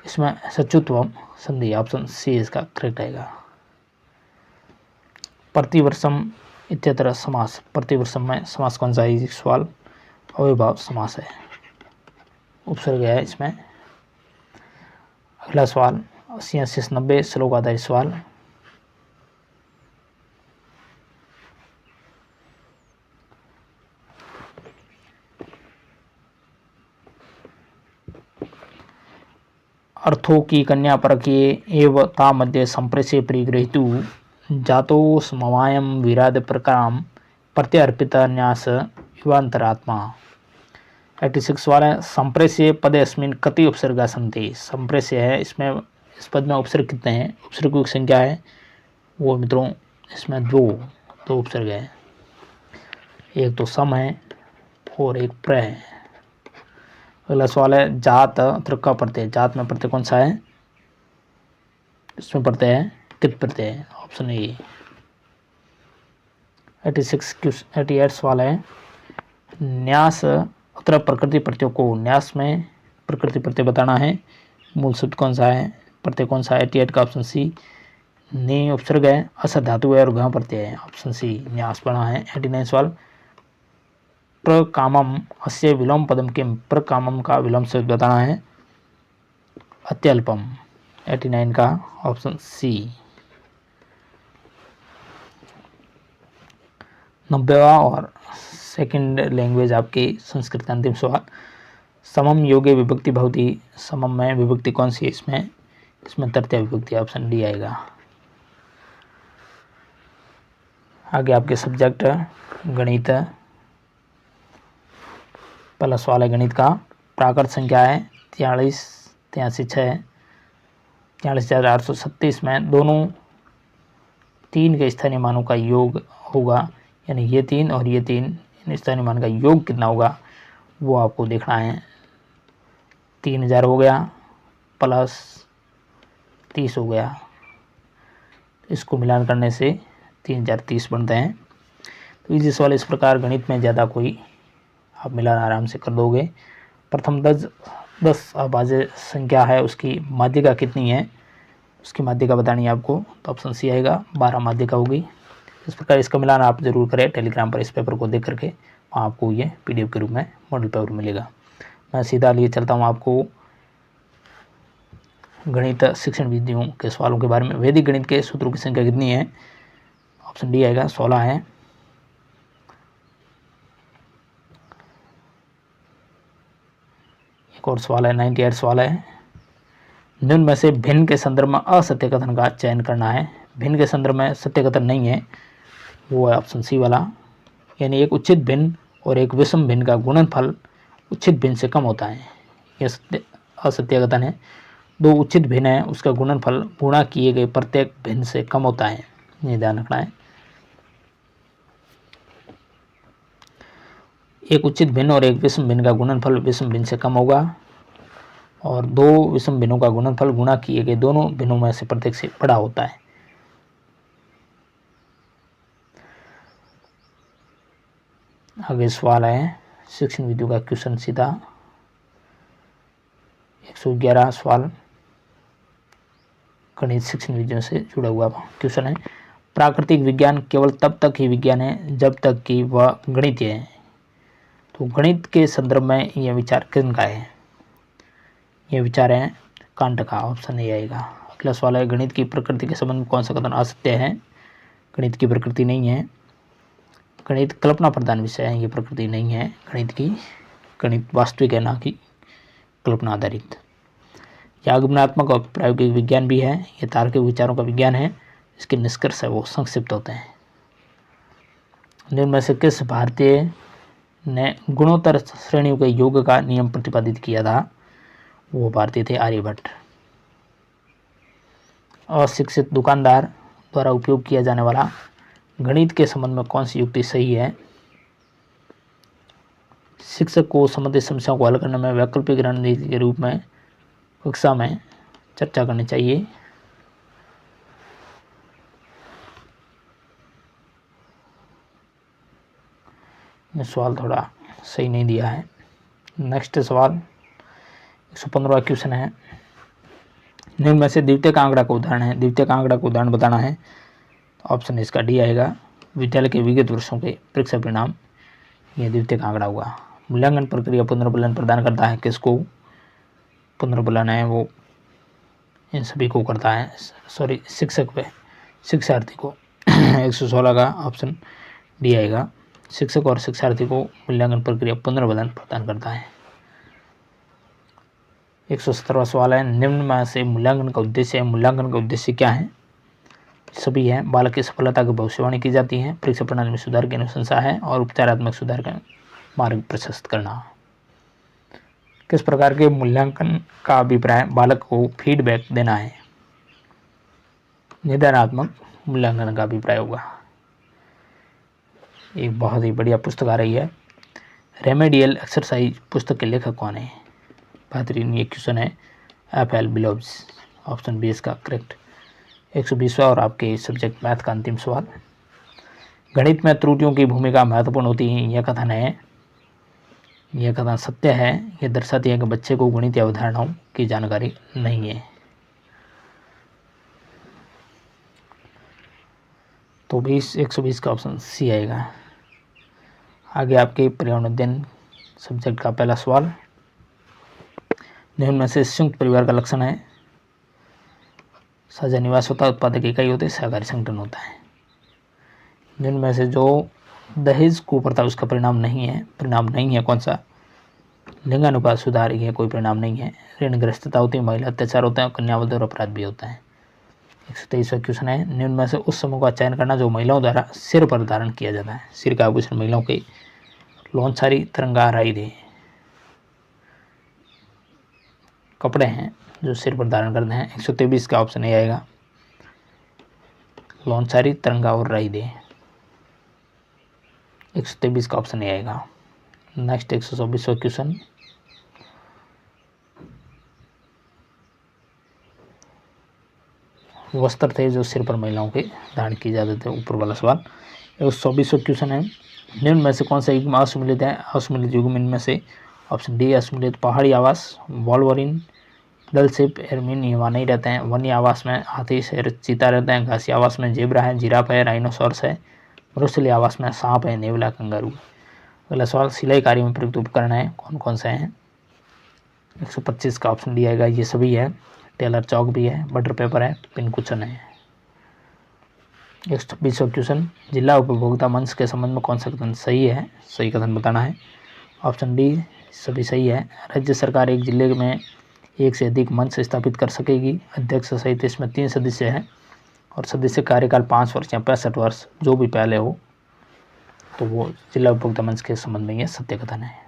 Speaker 1: इसमें सचुत्वम संधि, ऑप्शन सी इसका करेक्ट आएगा। प्रतिवर्षम इत्यत्र समास, प्रतिवर्षम में समास कौन सा है? सवाल अव्ययभाव समास है, उपसर्ग है इसमें। अगला सवाल 80 से 90 श्लोक आधारित सवाल। अर्थों की कन्या परकीय एव ता मध्य संप्रेष्य परिगृहीतु जातो समवायम विराद प्रकाम प्रत्यर्पित न्यास युवांतरात्मा। 86 सवाल है, संप्रेष्य पदे अस्मिन् कति उपसर्गा सन्ति। संप्रेष्य है, इसमें इस पद में उपसर्ग कितने हैं? उपसर्गों की संख्या है वो मित्रों इसमें दो उपसर्ग है, एक तो सम है और एक प्र है। अगला सवाल है, जात त्रिका प्रत्यय, जात में प्रत्यय कौन सा है? इसमें प्रत्यय है कित प्रत्यय है, ऑप्शन ए। 88 सवाल है, न्यास अत्र प्रकृति प्रत्ययों को, न्यास में प्रकृति प्रत्यय बताना है, मूल शब्द कौन सा है, प्रत्यय कौन सा है? 88 का ऑप्शन सी। नि उपसर्ग है, अस धातु है और घ प्रत्यय है, ऑप्शन सी न्यास बना है। 89 सवाल, प्रकामम अस्य विलोम पदम किम, प्रकामम का विलोम शब्द बताना है, अत्यल्पम। 89 का ऑप्शन सी। 90वां और सेकंड लैंग्वेज आपकी संस्कृत का अंतिम सवाल, समम योगे विभक्ति भवति, समम में विभक्ति कौन सी है? इसमें तृतीय विभक्ति, ऑप्शन डी आएगा। आगे आपके सब्जेक्ट गणित, पहला सवाल है गणित का। प्राकृत संख्या है 43, 83, 6, 43,836 में दोनों 3 के स्थानीय मानों का योग होगा, यानी ये 3 और ये 3 इन स्थानीय मान का योग कितना होगा वो आपको देखना है। 3000 हो गया प्लस 30 हो गया, इसको मिलान करने से 3030 बनते हैं। तो इसी सवाल इस प्रकार गणित में ज़्यादा कोई आप मिलान आराम से कर दोगे। प्रथम 10 अभाज्य संख्या है, उसकी माध्यिका कितनी है, उसकी माध्यिका बतानी है आपको, तो ऑप्शन सी आएगा, 12 माध्यिका होगी। इस प्रकार इसका मिलान आप जरूर करें, टेलीग्राम पर इस पेपर को देख करके वहाँ आपको ये पीडीएफ के रूप में मॉडल पेपर मिलेगा। मैं सीधा लिए चलता हूँ आपको गणित शिक्षण विधियों के सवालों के बारे में। वैदिक गणित के सूत्रों की संख्या कितनी है? ऑप्शन डी आएगा, 16 है। एक और सवाल है, 98 सवाल है, निम्न में से भिन्न के संदर्भ में असत्य कथन का चयन करना है। भिन्न के संदर्भ में सत्य कथन नहीं है, वो है ऑप्शन सी वाला, यानी एक उचित भिन्न और एक विषम भिन्न का गुणनफल उचित भिन्न से कम होता है, यह असत्य कथन है। दो उचित भिन्न है, उसका गुणनफल गुणा किए गए प्रत्येक भिन्न से कम होता है, ये ध्यान रखना है। एक उचित भिन्न और एक विषम भिन्न का गुणनफल विषम भिन्न से कम होगा, और दो विषम भिन्नों का गुणनफल गुणा किए गए दोनों भिन्नों में से प्रत्येक से बड़ा होता है। आगे सवाल है शिक्षण विधियों का क्वेश्चन सीधा 111 सवाल गणित शिक्षण विधियों से जुड़ा हुआ क्वेश्चन है। प्राकृतिक विज्ञान केवल तब तक ही विज्ञान है जब तक कि वह गणितीय है। तो गणित के संदर्भ में यह विचार किनका है? यह विचार है कांट का, ऑप्शन ए आएगा। अगला सवाल है, गणित की प्रकृति के संबंध में कौन सा कथन असत्य है? गणित की प्रकृति नहीं है, गणित कल्पना प्रधान विषय है, ये प्रकृति नहीं है गणित की। गणित वास्तविक है, ना कि कल्पना आधारित। यह आगमनात्मक और प्रायोगिक विज्ञान भी है, यह तार्किक विचारों का विज्ञान है, इसके निष्कर्ष है वो संक्षिप्त होते हैं। निम्न में से किस भारतीय ने गुणोत्तर श्रेणियों के योग का नियम प्रतिपादित किया था? वो भारतीय थे आर्यभट्ट। अशिक्षित दुकानदार द्वारा उपयोग किया जाने वाला गणित के संबंध में कौन सी युक्ति सही है? शिक्षक को संबंधित समस्याओं को हल करने में वैकल्पिक रणनीति के रूप में कक्षा में चर्चा करनी चाहिए। सवाल थोड़ा सही नहीं दिया है। नेक्स्ट सवाल 115वां क्वेश्चन है, निम्न में से द्वितीयक आंकड़ा का उदाहरण है, द्वितीयक आंकड़ा का उदाहरण बताना है। ऑप्शन इसका डी आएगा। विद्यालय के विगत वर्षों के परीक्षा परिणाम, यह द्वितीयक आंकड़ा हुआ। मूल्यांकन प्रक्रिया पुनर्बलन प्रदान करता है, किसको? पुनर्बलन है वो इन सभी को करता है, सॉरी शिक्षक पे, शिक्षार्थी को। 116 का ऑप्शन डी आएगा। शिक्षक और शिक्षार्थी को मूल्यांकन प्रक्रिया पुनर्बलन प्रदान करता है। 117वां सवाल है, निम्न में से मूल्यांकन का उद्देश्य है। मूल्यांकन का उद्देश्य क्या है? सभी है। बालक की सफलता की भविष्यवाणी की जाती है, परीक्षा प्रणाली में सुधार की अनुशंसा है और उपचारात्मक सुधार का मार्ग प्रशस्त करना। किस प्रकार के मूल्यांकन का अभिप्राय बालक को फीडबैक देना है? निदानात्मक मूल्यांकन का अभिप्राय होगा। एक बहुत ही बढ़िया पुस्तक आ रही है, रेमेडियल एक्सरसाइज पुस्तक के लेखक कौन है? बेहतरीन ये क्वेश्चन है, एफ.एल. बिलोब्स। ऑप्शन बी इसका करेक्ट। 120वां और आपके सब्जेक्ट मैथ का अंतिम सवाल, गणित में त्रुटियों की भूमिका महत्वपूर्ण होती है, यह कथन है, यह कथन सत्य है। यह दर्शाती है कि बच्चे को गणित या अवधारणाओं की जानकारी नहीं है। तो 120 का ऑप्शन सी आएगा। आगे आपके पर्यावरण अध्ययन सब्जेक्ट का पहला सवाल, निम्न में से संयुक्त परिवार का लक्षण है। साझा निवास होता है, उत्पादक इकाई होती है, सहकारी संगठन होता है। निम्न में से जो दहेज कुप्रथा उसका परिणाम नहीं है, परिणाम नहीं है कौन सा? लिंगानुपात सुधार, ये कोई परिणाम नहीं है। ऋणग्रस्तता होती है, महिला अत्याचार होता है, कन्यावध और अपराध भी होता है। 123वां क्वेश्चन है, निम्न में से उस समूह का चयन करना जो महिलाओं द्वारा सिर पर धारण किया जाता है। सिर का आभूषण महिलाओं के लोनसारी, तिरंगा, राईदे कपड़े हैं जो सिर पर धारण करते हैं। 123 का ऑप्शन ए आएगा, लोनसारी, तिरंगा और राईदे। 123 का ऑप्शन ए आएगा। नेक्स्ट 124वां क्वेश्चन, वस्त्र थे जो सिर पर महिलाओं के धारण किए जाते थे, ऊपर वाला सवाल। 124वां क्वेश्चन है, निम्न में से कौन सा युग्म असुमिलित है? असुमिलित युग्म इनमें से ऑप्शन डी असुमिलित, पहाड़ी आवास, वॉल्वरिन, डलशिप, एरमिन, ये वहाँ नहीं रहते हैं। वन्य आवास में हाथी, शेर, चीता रहते हैं। घासी आवास में जेब्रा है, जिराफ है, राइनोसॉर्स है। मरुस्थलीय आवास में सांप है, नेवला, कंगारू। अगला सवाल, सिलाई कार्य में प्रयुक्त उपकरण है, कौन कौन से हैं? 125 का ऑप्शन डी आएगा, ये सभी है। टेलर चौक भी है, बटर पेपर है, पिन कुशन है। 126वां क्वेश्चन, जिला उपभोक्ता मंच के संबंध में कौन सा कथन सही है? सही कथन बताना है। ऑप्शन डी सभी सही है। राज्य सरकार एक जिले में एक से अधिक मंच स्थापित कर सकेगी। अध्यक्ष सहित इसमें 3 सदस्य हैं और सदस्य कार्यकाल 5 वर्ष या 65 वर्ष जो भी पहले हो, तो वो जिला उपभोक्ता मंच के संबंध में यह सत्य कथन है।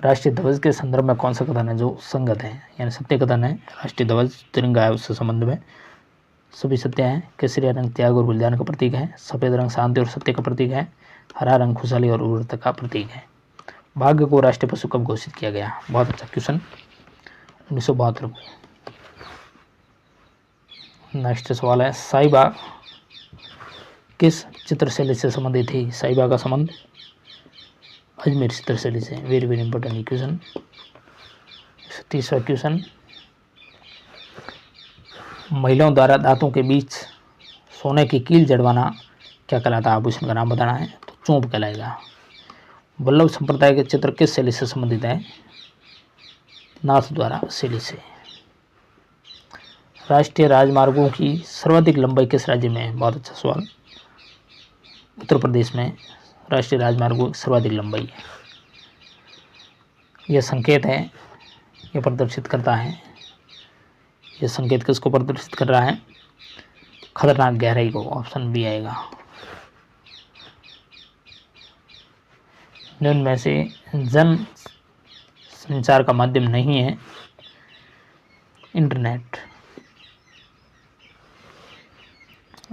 Speaker 1: राष्ट्रीय ध्वज के संदर्भ में कौन सा कथन है जो संगत है, यानी सत्य कथन है? राष्ट्रीय ध्वज तिरंगा है, उससे संबंध में सभी सत्य हैं। केसरिया रंग त्याग और बलिदान का प्रतीक है। सफ़ेद रंग शांति और सत्य का प्रतीक है। हरा रंग खुशहाली और उर्वरता का प्रतीक है। बाघ को राष्ट्रीय पशु कब घोषित किया गया? बहुत अच्छा क्वेश्चन, 1972 को। नेक्स्ट सवाल है, साहिबा किस चित्रशैली से संबंधित थी? साहिबा का संबंध अजमेर चित्रशैली से। Very very important question. 130वां क्वेश्चन, महिलाओं द्वारा दांतों के बीच सोने की कील जड़वाना क्या कहलाता है? आभूषण का नाम बताना है, तो चोंप कहलाएगा। वल्लभ संप्रदाय के चित्र किस शैली से संबंधित है? नाथ द्वारा शैली से। राष्ट्रीय राजमार्गों की सर्वाधिक लंबाई किस राज्य में है? बहुत अच्छा सवाल। उत्तर प्रदेश में राष्ट्रीय राजमार्गों की सर्वाधिक लंबाई है। यह संकेत है, यह प्रदर्शित करता है, यह संकेत किसको प्रदर्शित कर रहा है? खतरनाक गहराई को। ऑप्शन बी आएगा। निम्न में से जन संचार का माध्यम नहीं है इंटरनेट,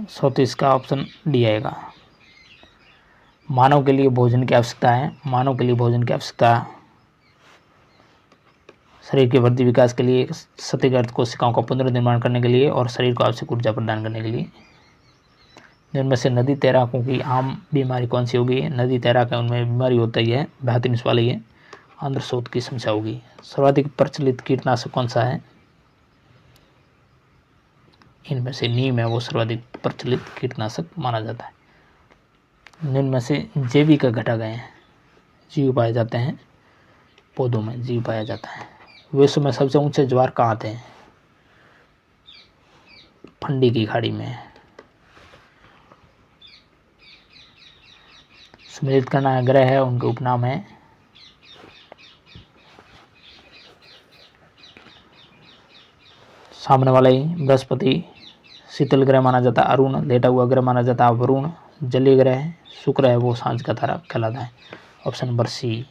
Speaker 1: 34 का ऑप्शन डी आएगा। मानव के लिए भोजन की आवश्यकता है। मानव के लिए भोजन की आवश्यकता शरीर के वृद्धि विकास के लिए, क्षतिग्रस्त कोशिकाओं का पुनर्निर्माण करने के लिए और शरीर को आवश्यक ऊर्जा प्रदान करने के लिए। जिनमें से नदी तैराकों की आम बीमारी कौन सी होगी? नदी तैराक है उनमें बीमारी होता ही है, बेहतरीन सवाल है, आंध्र शोथ की समस्या होगी। सर्वाधिक प्रचलित कीटनाशक कौन सा है? इनमें से नीम है वो सर्वाधिक प्रचलित कीटनाशक माना जाता है। निम्न में से जैविक घटक हैं, जीव पाए जाते हैं, पौधों में जीव पाया जाता है। विश्व में सबसे ऊंचे ज्वार कहाँ आते हैं? फंडी की खाड़ी में। सुमेलित करना ग्रह है, उनके उपनाम है सामने वाला ही बृहस्पति, शीतल ग्रह माना जाता है अरुण, लेटा हुआ ग्रह माना जाता है वरुण, जलीय ग्रह है शुक्र है वो सांझ का तारा कहलाता है। Option number C,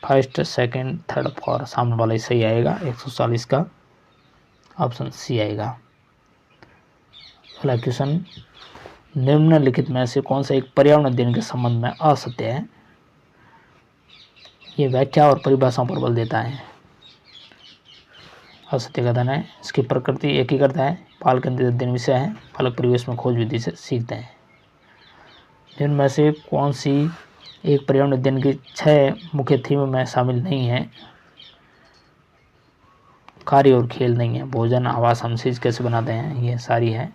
Speaker 1: first second third four, सामने वाला ही सही आएगा। 140 का ऑप्शन सी आएगा। अगला क्वेश्चन, निम्नलिखित में से कौन सा एक पर्यावरण अध्ययन के संबंध में असत्य है? ये व्याख्या और परिभाषाओं पर बल देता है। असत्य कथन है, इसकी प्रकृति एक ही करता है, पाल केंद्रित अध्ययन विषय है, फलक परिवेश में खोज विधि से सीखते हैं। इनमें से कौन सी एक पर्यावरण अध्ययन की 6 मुख्य थीम में शामिल नहीं है? कार्य और खेल नहीं है, भोजन, आवास, हम चीज कैसे बनाते हैं, ये सारी है।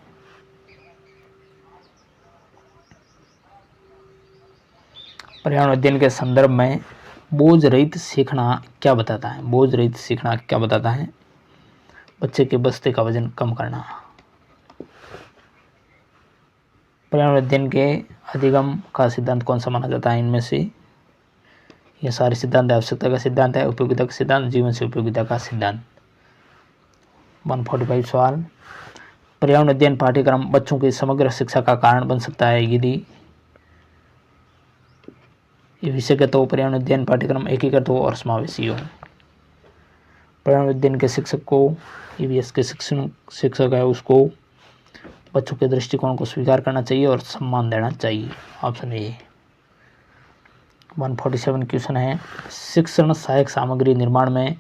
Speaker 1: पर्यावरण अध्ययन के संदर्भ में बोझ रहित सीखना क्या बताता है? बोझ रहित सीखना क्या बताता है? बच्चे के बस्ते का वजन कम करना। पर्यावरण अध्ययन के अधिगम का सिद्धांत कौन सा माना जाता है? इनमें से ये सारे सिद्धांत आवश्यकता का सिद्धांत है, उपयोगिता का सिद्धांत, जीवन से उपयोगिता का सिद्धांत। 145 सवाल, पर्यावरण अध्ययन पाठ्यक्रम बच्चों की समग्र शिक्षा का कारण बन सकता है यदि ये विषयगत हो, पर्यावरण अध्ययन पाठ्यक्रम एकीकृत हो और समावेशी हो। पर्यावरण अध्ययन के शिक्षक को, ईवीएस के शिक्षक है उसको बच्चों के दृष्टिकोण को स्वीकार करना चाहिए और सम्मान देना चाहिए। Option A. 147 क्वेश्चन है, शिक्षण सहायक सामग्री निर्माण में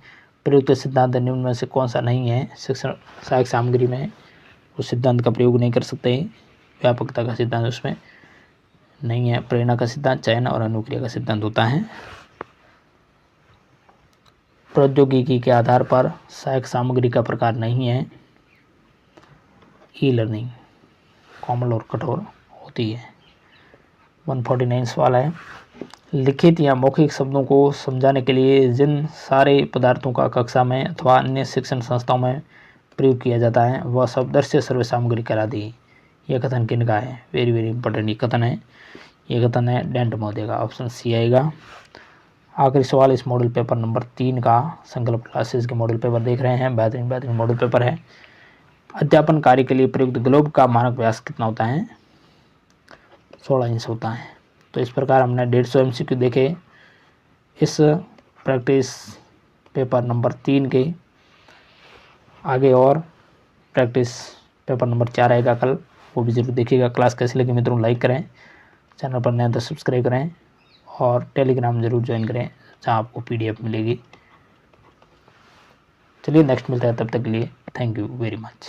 Speaker 1: प्रयुक्त सिद्धांत निम्न में से कौन सा नहीं है? शिक्षण सहायक सामग्री में उस सिद्धांत का प्रयोग नहीं कर सकते, व्यापकता का सिद्धांत उसमें नहीं है, प्रेरणा का सिद्धांत, चयन और अनुक्रिया का सिद्धांत होता है। प्रौद्योगिकी के आधार पर सहायक सामग्री का प्रकार नहीं है, ई लर्निंग कोमल और कठोर होती है। 149 सवाल है, लिखित या मौखिक शब्दों को समझाने के लिए जिन सारे पदार्थों का कक्षा में अथवा अन्य शिक्षण संस्थाओं में प्रयोग किया जाता है वह सब दृश्य सर्व सामग्री कहलाती है। यह कथन किनका है? वेरी वेरी इंपॉर्टेंट ये कथन है। यह कथन है डेंट महोदय का, ऑप्शन सी आएगा। आखिरी सवाल इस मॉडल पेपर नंबर 3 का, संकल्प क्लासेस के मॉडल पेपर देख रहे हैं, बेहतरीन मॉडल पेपर है। अध्यापन कार्य के लिए प्रयुक्त ग्लोब का मानक व्यास कितना होता है? 16 इंच होता है। तो इस प्रकार हमने 150 MCQ देखे इस प्रैक्टिस पेपर नंबर 3 के। आगे और प्रैक्टिस पेपर नंबर 4 आएगा कल, वो भी जरूर देखिएगा। क्लास कैसी लगी मित्रों लाइक करें, चैनल पर नया तो सब्सक्राइब करें और टेलीग्राम जरूर ज्वाइन करें जहाँ आपको PDF मिलेगी। चलिए नेक्स्ट मिलता है, तब तक के लिए थैंक यू वेरी मच।